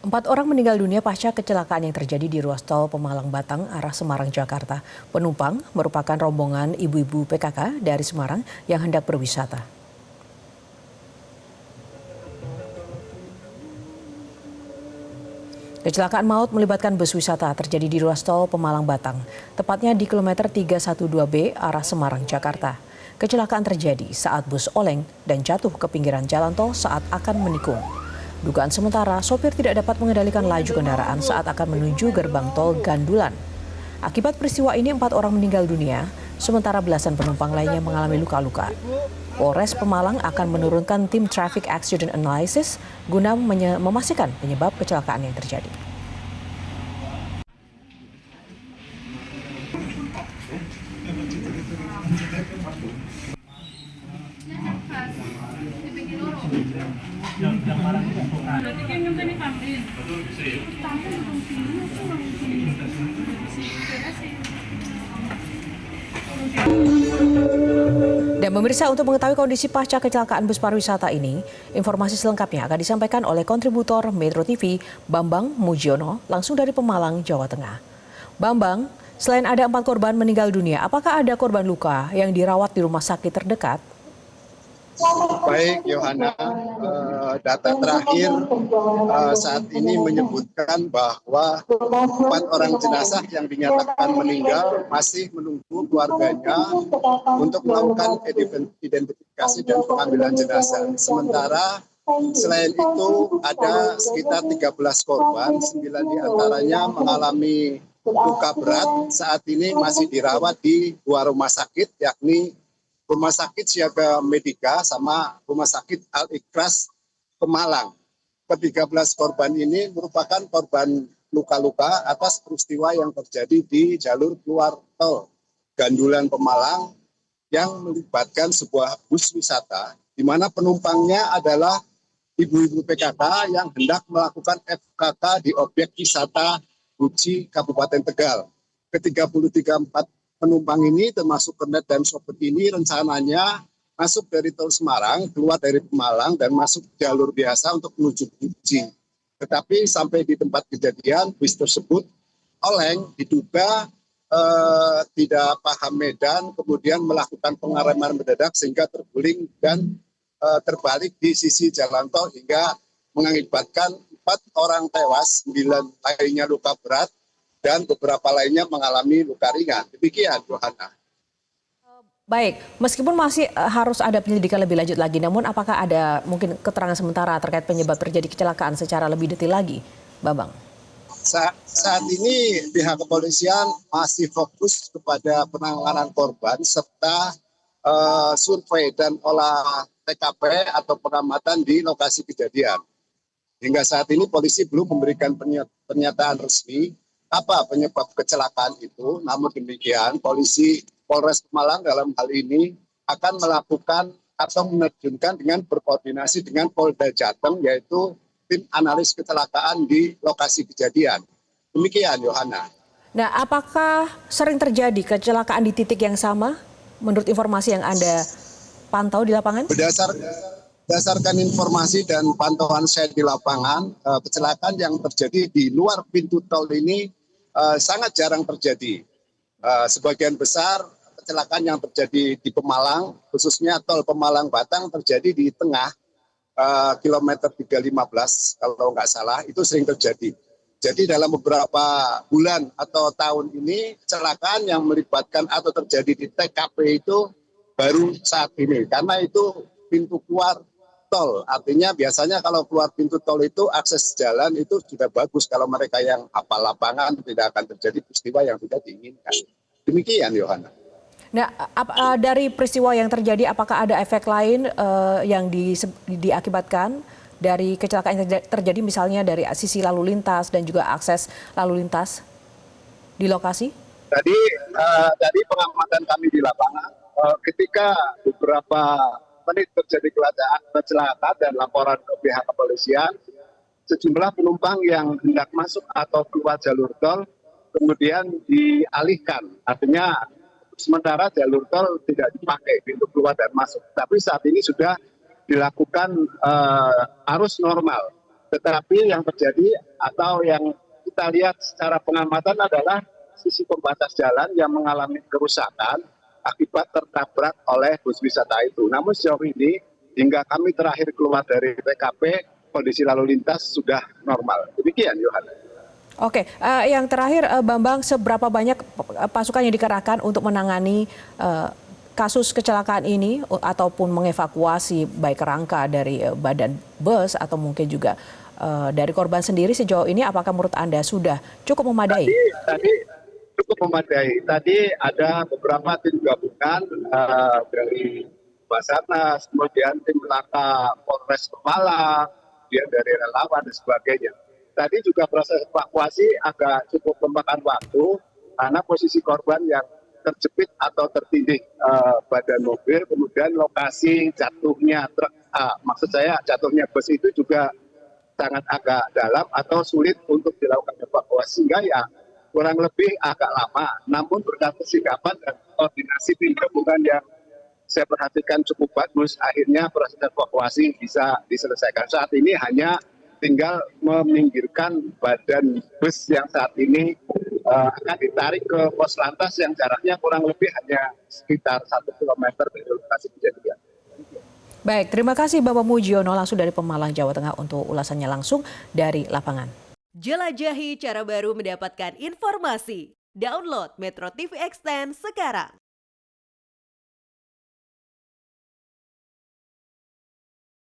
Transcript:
Empat orang meninggal dunia pasca kecelakaan yang terjadi di ruas tol Pemalang Batang arah Semarang, Jakarta. Penumpang merupakan rombongan ibu-ibu PKK dari Semarang yang hendak berwisata. Kecelakaan maut melibatkan bus wisata terjadi di ruas tol Pemalang Batang, tepatnya di kilometer 312B arah Semarang, Jakarta. Kecelakaan terjadi saat bus oleng dan jatuh ke pinggiran jalan tol saat akan menikung. Dugaan sementara, sopir tidak dapat mengendalikan laju kendaraan saat akan menuju gerbang tol Gandulan. Akibat peristiwa ini 4 orang meninggal dunia, sementara belasan penumpang lainnya mengalami luka-luka. Polres Pemalang akan menurunkan tim Traffic Accident Analysis guna memastikan penyebab kecelakaan yang terjadi. Dan pemirsa, untuk mengetahui kondisi pasca kecelakaan bus pariwisata ini, informasi selengkapnya akan disampaikan oleh kontributor Metro TV Bambang Mujiono langsung dari Pemalang, Jawa Tengah. Bambang, selain ada 4 korban meninggal dunia, apakah ada korban luka yang dirawat di rumah sakit terdekat? Baik, Yohana, data terakhir saat ini menyebutkan bahwa 4 orang jenazah yang dinyatakan meninggal masih menunggu keluarganya untuk melakukan identifikasi dan pengambilan jenazah. Sementara selain itu ada sekitar 13 korban, 9 diantaranya mengalami luka berat, saat ini masih dirawat di 2 rumah sakit, yakni Rumah Sakit Siaga Medika sama Rumah Sakit Al-Ikhlas Pemalang. Ke-13 korban ini merupakan korban luka-luka atas peristiwa yang terjadi di jalur keluar tol Gandulan Pemalang yang melibatkan sebuah bus wisata di mana penumpangnya adalah ibu-ibu PKK yang hendak melakukan FKK di objek wisata Guci Kabupaten Tegal. Ke-33 penumpang ini termasuk kernet dan sopir ini rencananya masuk dari tol Semarang, keluar dari Pemalang dan masuk jalur biasa untuk menuju Guci. Tetapi sampai di tempat kejadian bus tersebut oleng, diduga tidak paham medan, kemudian melakukan pengereman mendadak sehingga terguling dan terbalik di sisi jalan tol hingga mengakibatkan 4 orang tewas, 9 lainnya luka berat, dan beberapa lainnya mengalami luka ringan. Demikian, Yohana. Baik, meskipun masih harus ada penyelidikan lebih lanjut lagi, namun apakah ada mungkin keterangan sementara terkait penyebab terjadi kecelakaan secara lebih detail lagi, Bambang? Saat ini pihak kepolisian masih fokus kepada penanganan korban serta survei dan olah TKP atau pengamatan di lokasi kejadian. Hingga saat ini polisi belum memberikan pernyataan resmi apa penyebab kecelakaan itu. Namun demikian, Polres Pemalang dalam hal ini akan melakukan atau menerjunkan dengan berkoordinasi dengan Polda Jateng, yaitu tim analis kecelakaan di lokasi kejadian. Demikian, Yohana. Nah, apakah sering terjadi kecelakaan di titik yang sama menurut informasi yang Anda pantau di lapangan? Berdasarkan informasi dan pantauan saya di lapangan, kecelakaan yang terjadi di luar pintu tol ini sangat jarang terjadi. Sebagian besar kecelakaan yang terjadi di Pemalang, khususnya tol Pemalang Batang, terjadi di tengah kilometer 315 kalau nggak salah, itu sering terjadi. Jadi dalam beberapa bulan atau tahun ini kecelakaan yang melibatkan atau terjadi di TKP itu baru saat ini, karena itu pintu keluar tol. Artinya biasanya kalau keluar pintu tol itu akses jalan itu sudah bagus. Kalau mereka yang hafal lapangan tidak akan terjadi peristiwa yang tidak diinginkan. Demikian, Yohana. Nah, dari peristiwa yang terjadi, apakah ada efek lain yang diakibatkan dari kecelakaan yang terjadi, misalnya dari sisi lalu lintas dan juga akses lalu lintas di lokasi? Dari pengamatan kami di lapangan, ketika beberapa menit terjadi kecelakaan dan laporan ke pihak kepolisian, sejumlah penumpang yang hendak masuk atau keluar jalur tol kemudian dialihkan. Artinya sementara jalur tol tidak dipakai pintu keluar dan masuk. Tapi saat ini sudah dilakukan arus normal. Tetapi yang terjadi atau yang kita lihat secara pengamatan adalah sisi pembatas jalan yang mengalami kerusakan akibat tertabrak oleh bus wisata itu. Namun sejauh ini hingga kami terakhir keluar dari TKP, kondisi lalu lintas sudah normal. Demikian, Yohana. Oke, yang terakhir Bambang, seberapa banyak pasukan yang dikerahkan untuk menangani kasus kecelakaan ini ataupun mengevakuasi baik kerangka dari badan bus atau mungkin juga dari korban sendiri sejauh ini, apakah menurut Anda sudah cukup memadai? Tadi cukup memadai. Tadi ada beberapa tim gabungan dari Basarnas, kemudian tim Laka Polres Pemalang, kemudian dari relawan dan sebagainya. Tadi juga proses evakuasi agak cukup memakan waktu karena posisi korban yang terjepit atau tertindih badan mobil, kemudian lokasi jatuhnya truk, maksud saya jatuhnya bus itu juga sangat agak dalam atau sulit untuk dilakukan evakuasi, sehingga ya kurang lebih agak lama. Namun berkat kesikapan dan koordinasi tim gabungan yang saya perhatikan cukup bagus, akhirnya proses evakuasi bisa diselesaikan. Saat ini hanya tinggal meminggirkan badan bus yang saat ini akan ditarik ke pos lantas yang jaraknya kurang lebih hanya sekitar 1 kilometer dari lokasi kejadian. Baik, terima kasih Bapak Mujiono langsung dari Pemalang, Jawa Tengah untuk ulasannya langsung dari lapangan. Jelajahi cara baru mendapatkan informasi. Download Metro TV Extend sekarang.